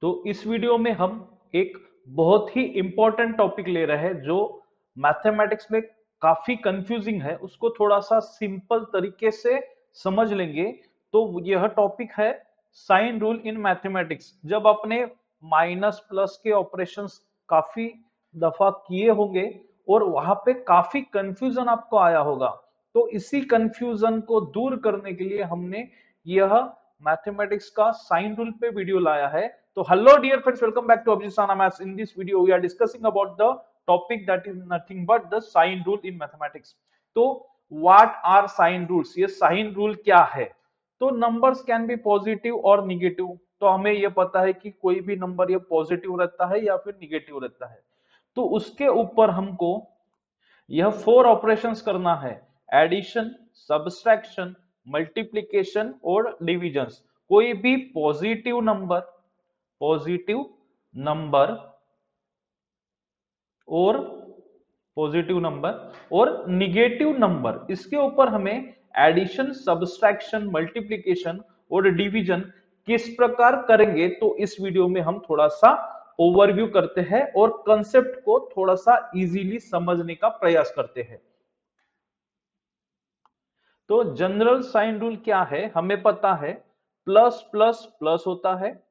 तो इस वीडियो में हम एक बहुत ही इंपॉर्टेंट टॉपिक ले रहे हैं जो मैथमेटिक्स में काफी कंफ्यूजिंग है, उसको थोड़ा सा सिंपल तरीके से समझ लेंगे। तो यह टॉपिक है साइन रूल इन मैथमेटिक्स। जब अपने माइनस प्लस के ऑपरेशंस काफी दफा किए होंगे और वहां पे काफी कंफ्यूजन आपको आया होगा, तो इसी कंफ्यूजन को दूर करने के लिए हमने यह मैथमेटिक्स का साइन रूल पे वीडियो लाया है। So hello dear friends, welcome back to Abhijit Sana Maths. In this video we are discussing about the topic that is nothing but the sign rule in mathematics. तो what are sign rules? ये sign rule क्या है? तो numbers can be positive और negative. तो हमें ये पता है कि कोई भी नंबर ये पॉजिटिव रहता है या फिर निगेटिव रहता है। तो उसके ऊपर हमको यह 4 ऑपरेशंस करना है: एडिशन, सब्सट्रैक्शन, मल्टीप्लिकेशन और डिविजन्स। कोई भी पॉजिटिव नंबर और निगेटिव नंबर, इसके ऊपर हमें एडिशन, सब्सट्रैक्शन, मल्टीप्लिकेशन और डिवीजन किस प्रकार करेंगे, तो इस वीडियो में हम थोड़ा सा ओवरव्यू करते हैं और कंसेप्ट को थोड़ा सा इजीली समझने का प्रयास करते हैं। तो जनरल साइन रूल क्या है, हमें पता है प्लस प्लस प्लस होता है,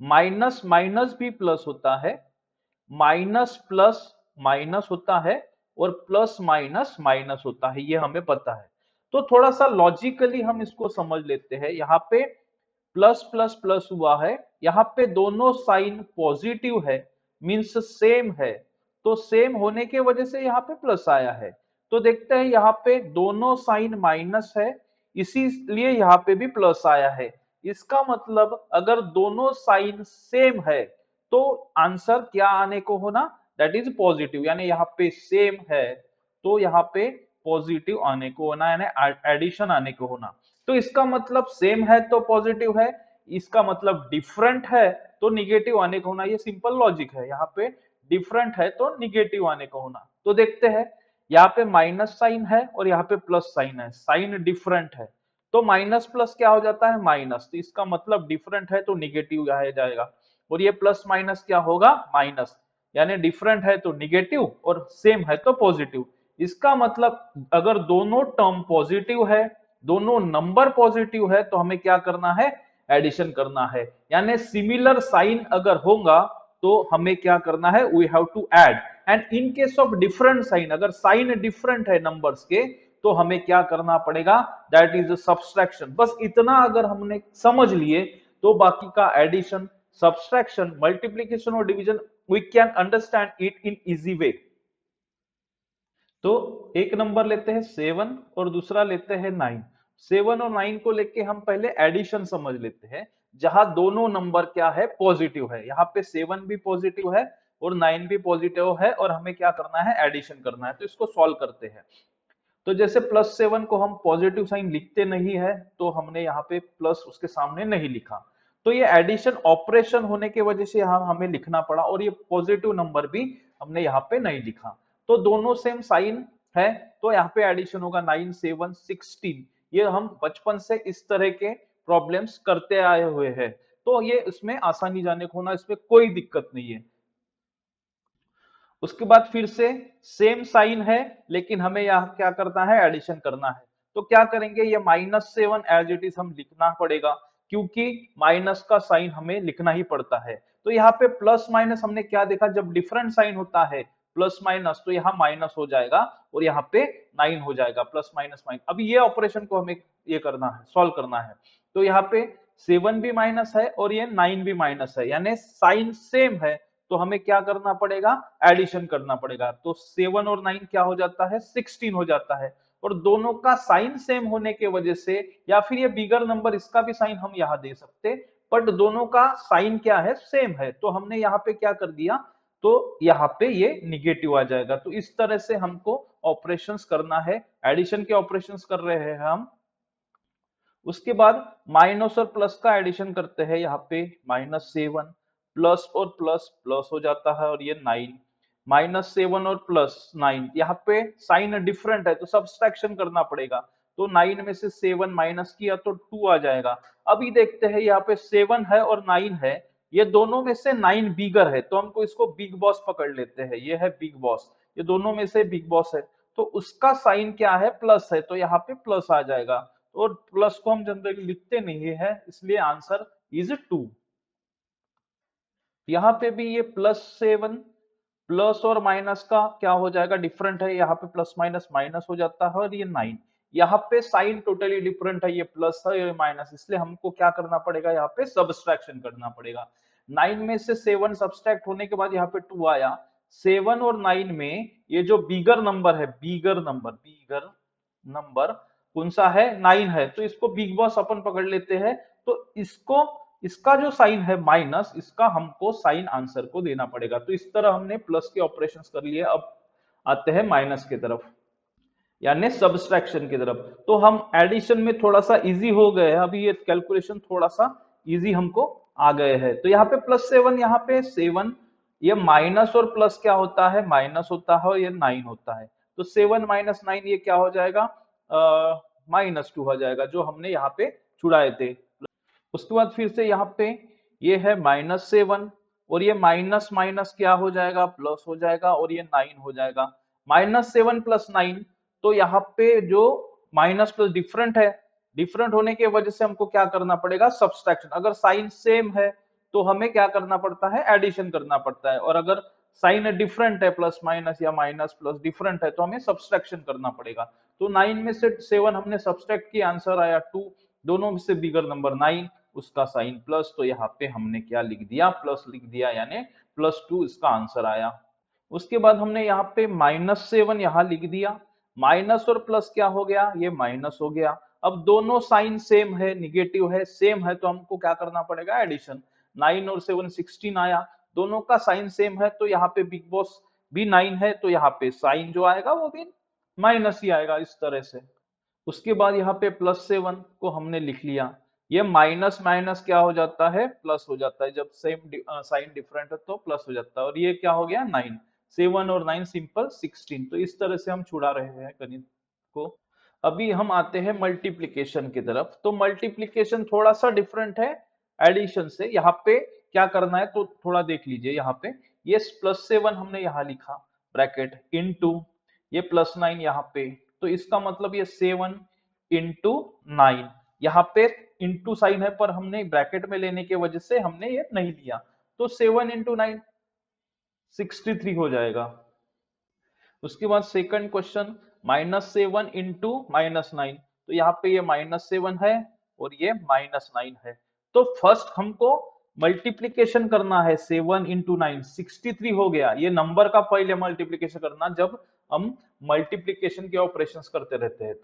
माइनस माइनस भी प्लस होता है, माइनस प्लस माइनस होता है और प्लस माइनस माइनस होता है, ये हमें पता है। तो थोड़ा सा लॉजिकली हम इसको समझ लेते हैं। यहाँ पे प्लस प्लस प्लस हुआ है, यहाँ पे दोनों साइन पॉजिटिव है, मींस सेम है, तो सेम होने के वजह से यहाँ पे प्लस आया है। तो देखते हैं यहाँ पे दोनों साइन माइनस है, इसीलिए यहाँ पे भी प्लस आया है। इसका मतलब अगर दोनों साइन सेम है तो आंसर क्या आने को होना, दैट इज पॉजिटिव। यानी यहाँ पे सेम है तो यहाँ पे पॉजिटिव आने को होना, यानी एडिशन आने को होना। तो इसका मतलब सेम है तो पॉजिटिव है, इसका मतलब डिफरेंट है तो निगेटिव आने को होना। ये सिंपल लॉजिक है। यहाँ पे डिफरेंट है तो निगेटिव आने को होना। तो देखते हैं, यहाँ पे माइनस साइन है और यहाँ पे प्लस साइन है, साइन डिफरेंट है तो माइनस प्लस क्या हो जाता है, माइनस। तो इसका मतलब डिफरेंट है तो निगेटिव आ जाएगा, और ये प्लस माइनस क्या होगा, माइनस। यानी डिफरेंट है तो निगेटिव और सेम है तो पॉजिटिव। इसका मतलब अगर दोनों टर्म पॉजिटिव है, दोनों नंबर पॉजिटिव है, तो हमें क्या करना है, एडिशन करना है। यानी सिमिलर साइन अगर होगा तो हमें क्या करना है, we have to add. And in case of different sign, अगर साइन डिफरेंट है नंबर्स के, तो हमें क्या करना पड़ेगा, दैट इज सब्सट्रैक्शन। बस इतना अगर हमने समझ लिए तो बाकी का एडिशन, सब्सट्रैक्शन, मल्टीप्लिकेशन और division we can understand it in easy way. तो एक नंबर लेते हैं 7 और दूसरा लेते हैं 9। 7 और 9 को लेके हम पहले एडिशन समझ लेते हैं, जहां दोनों नंबर क्या है, पॉजिटिव है। यहाँ पे 7 भी पॉजिटिव है और 9 भी पॉजिटिव है, और हमें क्या करना है, एडिशन करना है। तो इसको सॉल्व करते हैं। तो जैसे +7 को हम पॉजिटिव साइन लिखते नहीं है, तो हमने यहाँ पे प्लस उसके सामने नहीं लिखा, तो ये एडिशन ऑपरेशन होने की वजह से यहाँ हमें लिखना पड़ा, और ये पॉजिटिव नंबर भी हमने यहाँ पे नहीं लिखा। तो दोनों सेम साइन है, तो यहाँ पे एडिशन होगा 9 7 16। ये हम बचपन से इस तरह के प्रॉब्लम्स करते आए हुए हैं, तो ये इसमें आसानी जाने को होना, इसमें कोई दिक्कत नहीं है। उसके बाद फिर से सेम साइन है, लेकिन हमें यहाँ क्या करना है, एडिशन करना है। तो क्या करेंगे, ये -7 एज इट इज हम लिखना पड़ेगा, क्योंकि माइनस का साइन हमें लिखना ही पड़ता है। तो यहाँ पे प्लस माइनस हमने क्या देखा, जब डिफरेंट साइन होता है प्लस माइनस, तो यहाँ माइनस हो जाएगा और यहाँ पे 9 हो जाएगा, प्लस माइनस माइनस। अभी ये ऑपरेशन को हमें ये करना है, सॉल्व करना है। तो यहाँ पे 7 भी माइनस है और ये 9 भी माइनस है, यानी साइन सेम है, तो हमें क्या करना पड़ेगा, एडिशन करना पड़ेगा। तो 7 और 9 क्या हो जाता है, 16 हो जाता है। और दोनों का साइन सेम होने के वजह से, या फिर ये बिगर नंबर, इसका भी साइन हम यहाँ दे सकते, बट दोनों का साइन क्या है, सेम है, तो हमने यहाँ पे क्या कर दिया, तो यहाँ पे ये निगेटिव आ जाएगा। तो इस तरह से हमको ऑपरेशंस करना है, एडिशन के ऑपरेशंस कर रहे हैं हम। उसके बाद माइनस और प्लस का एडिशन करते हैं, यहाँ पे -7 प्लस और प्लस प्लस हो जाता है, और ये 9, -7 और +9, यहाँ पे साइन डिफरेंट है तो सब्सट्रैक्शन करना पड़ेगा। तो 9 में से 7 माइनस किया तो 2 आ जाएगा। अभी देखते हैं, यहाँ पे 7 है और 9 है, ये दोनों में से 9 बिगर है, तो हमको इसको बिग बॉस पकड़ लेते हैं, ये है बिग बॉस, ये दोनों में से बिग बॉस है, तो उसका साइन क्या है, प्लस है, तो यहाँ पे प्लस आ जाएगा। और प्लस को हम जनरली लिखते नहीं है, इसलिए आंसर इज 2। यहाँ पे भी ये +7 प्लस और माइनस का क्या हो जाएगा, डिफरेंट है, यहाँ पे प्लस माइनस माइनस हो जाता है, और ये 9 यहाँ पे साइन टोटली डिफरेंट है, ये प्लस है ये माइनस, इसलिए हमको क्या करना पड़ेगा, यहाँ पे सबट्रैक्शन करना पड़ेगा। 9 में से 7 सब्सट्रैक्ट होने के बाद यहाँ पे 2 आया। 7 और 9 में ये जो बिगर नंबर है, बिगर नंबर कौन सा है, 9 है, तो इसको बिग बॉस अपन पकड़ लेते हैं। तो इसको, इसका जो साइन है माइनस, इसका हमको साइन आंसर को देना पड़ेगा। तो इस तरह हमने प्लस के ऑपरेशंस कर लिए। अब आते हैं माइनस की तरफ, यानी सब्सट्रैक्शन की तरफ। तो हम एडिशन में थोड़ा सा इजी हो गए हैं, अभी ये कैलकुलेशन थोड़ा सा इजी हमको आ गए हैं। तो यहाँ पे +7, यहाँ पे 7, ये माइनस और प्लस क्या होता है, माइनस होता है, और ये 9 होता है। तो 7 - 9 ये क्या हो जाएगा, -2 हो जाएगा, जो हमने यहाँ पे छुड़ाए थे। उसके बाद फिर से यहाँ पे ये है -7, और ये माइनस माइनस क्या हो जाएगा, प्लस हो जाएगा, और ये 9 हो जाएगा। -7 + 9, तो यहाँ पे जो माइनस प्लस डिफरेंट है, डिफरेंट होने की वजह से हमको क्या करना पड़ेगा, सब्सट्रैक्शन। अगर साइन सेम है तो हमें क्या करना पड़ता है, एडिशन करना पड़ता है, और अगर साइन डिफरेंट है, प्लस माइनस या माइनस प्लस डिफरेंट है, तो हमें सब्सट्रैक्शन करना पड़ेगा। तो 9 में से 7 हमने सब्सट्रैक्ट किया, आंसर आया 2। दोनों में से बिगर नंबर 9, उसका साइन प्लस, तो यहाँ पे हमने क्या लिख दिया, प्लस लिख दिया, यानी +2 इसका आंसर आया। उसके बाद हमने यहाँ पे -7 यहाँ लिख दिया, माइनस और प्लस क्या हो गया, ये माइनस हो गया। अब दोनों साइन सेम है, निगेटिव है, सेम है, तो हमको क्या करना पड़ेगा, एडिशन। 9 और 7 16 आया, दोनों का साइन सेम है, तो यहाँ पे बिग बॉस भी 9 है, तो यहाँ पे साइन जो आएगा वो भी माइनस ही आएगा, इस तरह से। उसके बाद यहाँ पे +7 को हमने लिख लिया, ये माइनस माइनस क्या हो जाता है, प्लस हो जाता है, जब सेम साइन डिफरेंट है तो प्लस हो जाता है, और ये क्या हो गया, 9। 7 और 9 सिंपल 16। तो इस तरह से हम छुड़ा रहे हैं गणित को। अभी हम आते हैं मल्टीप्लीकेशन की तरफ। तो मल्टीप्लीकेशन थोड़ा सा डिफरेंट है एडिशन से। यहाँ पे क्या करना है, तो थोड़ा देख लीजिए, यहाँ पे ये +7 हमने यहाँ लिखा ब्रैकेट इनटू ये +9 यहाँ पे, तो इसका मतलब ये 7 इंटू 9, यहाँ पे इंटू साइन है, पर हमने ब्रैकेट में लेने की वजह से हमने ये नहीं लिया, तो 7 × 9 63 हो जाएगा। उसके बाद सेकंड क्वेश्चन, -7 इंटू -9, तो यहाँ पे ये -7 है और ये -9 है। तो फर्स्ट हमको मल्टीप्लीकेशन करना है, 7 × 9 63 हो गया। ये नंबर का पहले मल्टीप्लीकेशन करना, जब हम मल्टीप्लीकेशन के ऑपरेशंस करते रहते हैं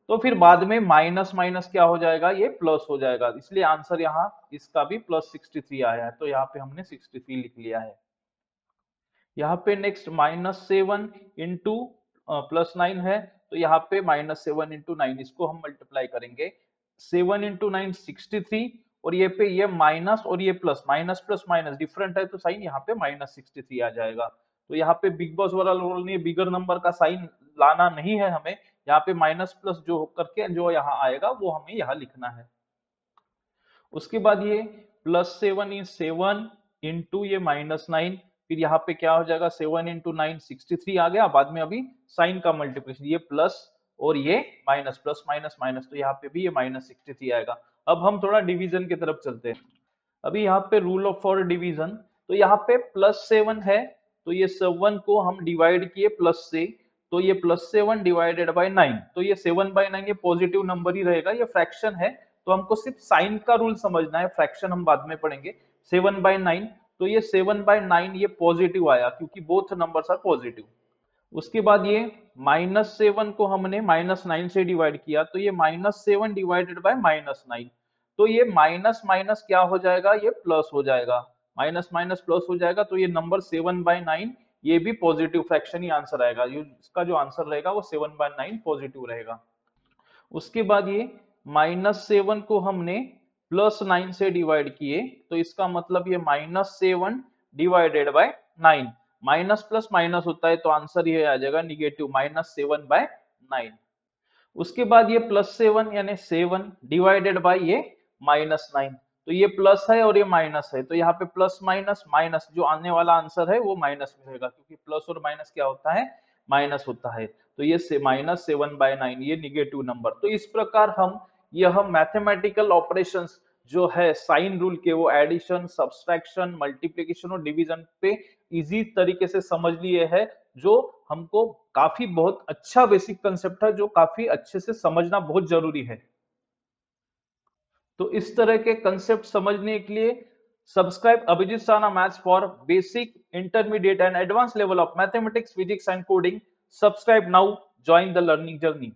तो फिर बाद में माइनस माइनस क्या हो जाएगा, ये प्लस हो जाएगा, इसलिए आंसर यहाँ इसका भी +63 आया है, तो यहाँ पे हमने 63 लिख लिया है। यहाँ पे नेक्स्ट -7 इंटू +9 है, तो यहाँ पे -7 × 9, इसको हम मल्टीप्लाई करेंगे। 7 × 9 63, और ये पे ये माइनस और ये plus, minus plus minus different है, तो साइन यहाँ पे -63 आ जाएगा। तो यहाँ पे बिग बॉस वाला रूल नहीं, बिगर नंबर का साइन लाना नहीं है हमें, यहाँ पे माइनस प्लस जो करके जो यहाँ आएगा वो हमें यहाँ लिखना है। उसके बाद ये +7 × 7 इंटू ये -9, फिर यहाँ पे क्या हो जाएगा, 7 × 9 63 आ गया। बाद में अभी साइन का मल्टीप्लिकेशन, ये प्लस और ये माइनस, प्लस माइनस माइनस, तो यहाँ पे भी ये -63 आएगा। अब हम थोड़ा डिवीजन की तरफ चलते हैं। अभी यहाँ पे रूल ऑफ फॉर डिवीजन, तो यहाँ पे +7 है, तो ये 7 को हम डिवाइड किए प्लस से, तो ये +7 डिवाइडेड बाय 9, तो ये 7/9 ये पॉजिटिव नंबर ही रहेगा, ये फ्रैक्शन है, तो हमको सिर्फ साइन का रूल समझना है, फ्रैक्शन हम बाद में पढ़ेंगे। 7/9, तो ये 7/9 ये पॉजिटिव आया, क्योंकि बोथ नंबर्स आर पॉजिटिव। उसके बाद ये -7 को हमने -9 से डिवाइड किया, तो ये -7 डिवाइडेड बाय -9, तो ये माइनस माइनस क्या हो जाएगा, ये प्लस हो जाएगा, माइनस माइनस प्लस हो जाएगा, तो ये नंबर 7/9 ये भी पॉजिटिव फ्रैक्शन ही आंसर आएगा, इसका जो आंसर रहेगा वो 7/9 पॉजिटिव रहेगा। उसके बाद ये -7 को हमने +9 से डिवाइड किए, तो इसका मतलब ये -7 divided by 9, minus plus minus होता है, तो आंसर ये आ जाएगा निगेटिव, -7/9। उसके बाद ये +7 यानी 7 डिवाइडेड बाय ये -9, तो ये प्लस है और ये माइनस है, तो यहाँ पे प्लस माइनस माइनस, जो आने वाला आंसर है वो माइनस में रहेगा, क्योंकि प्लस और माइनस क्या होता है, माइनस होता है। तो ये -7/9 ये निगेटिव नंबर। तो इस प्रकार हम यह मैथमेटिकल ऑपरेशंस जो है साइन रूल के, वो एडिशन, सब्सट्रैक्शन, मल्टीप्लिकेशन और डिवीजन पे इजी तरीके से समझ लिए है, जो हमको काफी बहुत अच्छा बेसिक कंसेप्ट है, जो काफी अच्छे से समझना बहुत जरूरी है। तो इस तरह के कंसेप्ट समझने के लिए subscribe Abhijit Sana maths for basic, intermediate and advance level of mathematics, physics and coding. Subscribe now, join the learning journey.